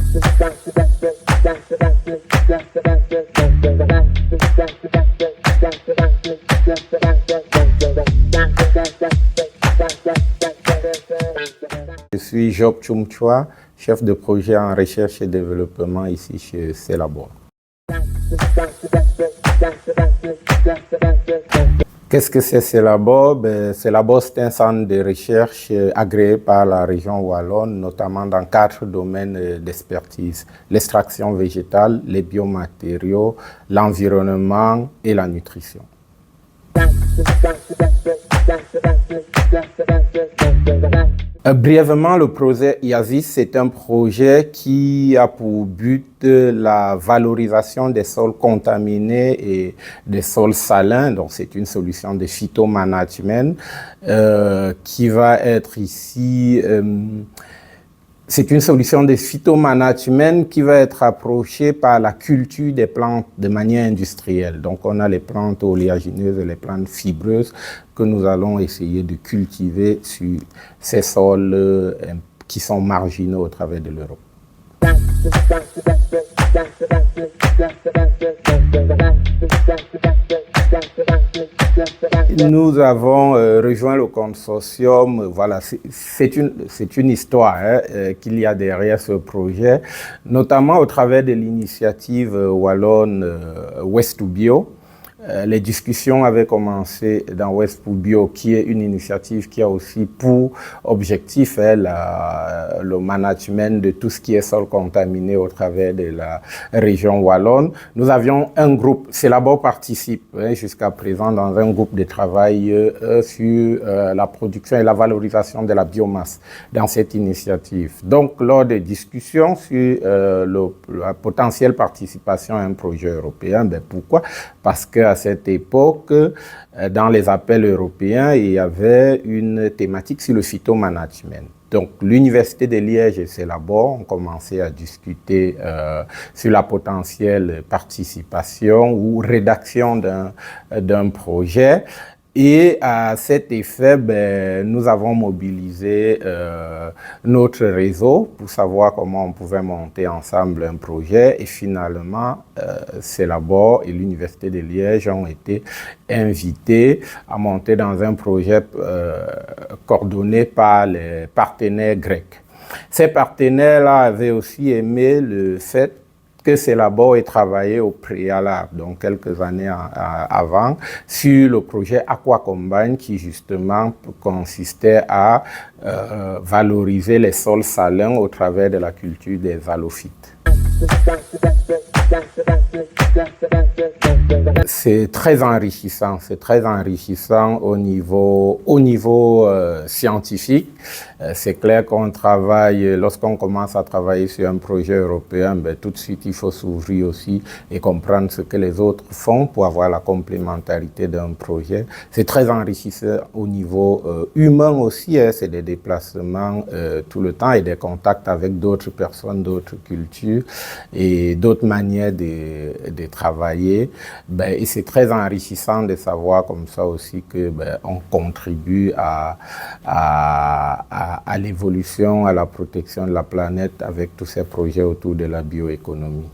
Je suis Job Chumchwa, chef de projet en recherche et développement ici chez Celabor. Qu'est-ce que c'est Celabor? Celabor, c'est un centre de recherche agréé par la région wallonne, notamment dans 4 domaines d'expertise: l'extraction végétale, les biomatériaux, l'environnement et la nutrition. Brièvement, le projet IASIS, c'est un projet qui a pour but la valorisation des sols contaminés et des sols salins. Donc, c'est une solution de phytomanagement qui va être ici... c'est une solution de phytomanagement qui va être approchée par la culture des plantes de manière industrielle. Donc, on a les plantes oléagineuses et les plantes fibreuses que nous allons essayer de cultiver sur ces sols qui sont marginaux au travers de l'Europe. Nous avons rejoint le consortium. Voilà, c'est une histoire qu'il y a derrière ce projet, notamment au travers de l'initiative wallonne West2Bio. Les discussions avaient commencé dans West2Bio, qui est une initiative qui a aussi pour objectif le management de tout ce qui est sol contaminé au travers de la région wallonne. Nous avions un groupe, Celabor participe jusqu'à présent dans un groupe de travail sur la production et la valorisation de la biomasse dans cette initiative. Donc, lors des discussions sur la potentielle participation à un projet européen, pourquoi? Parce qu'à cette époque, dans les appels européens, il y avait une thématique sur le phytomanagement. Donc, l'Université de Liège et Celabor ont commencé à discuter sur la potentielle participation ou rédaction d'un projet. Et à cet effet, nous avons mobilisé notre réseau pour savoir comment on pouvait monter ensemble un projet. Et finalement, Celabor et l'Université de Liège ont été invités à monter dans un projet coordonné par les partenaires grecs. Ces partenaires-là avaient aussi aimé le fait que Celabor ait travaillé au préalable, donc quelques années avant, sur le projet Aquacombine qui justement consistait à valoriser les sols salins au travers de la culture des halophytes. C'est très enrichissant au niveau scientifique. C'est clair qu'on travaille, lorsqu'on commence à travailler sur un projet européen, tout de suite il faut s'ouvrir aussi et comprendre ce que les autres font pour avoir la complémentarité d'un projet. C'est très enrichissant au niveau humain aussi, c'est des déplacements tout le temps et des contacts avec d'autres personnes, d'autres cultures et d'autres manières de travailler. Et c'est très enrichissant de savoir comme ça aussi que on contribue à l'évolution, à la protection de la planète avec tous ces projets autour de la bioéconomie.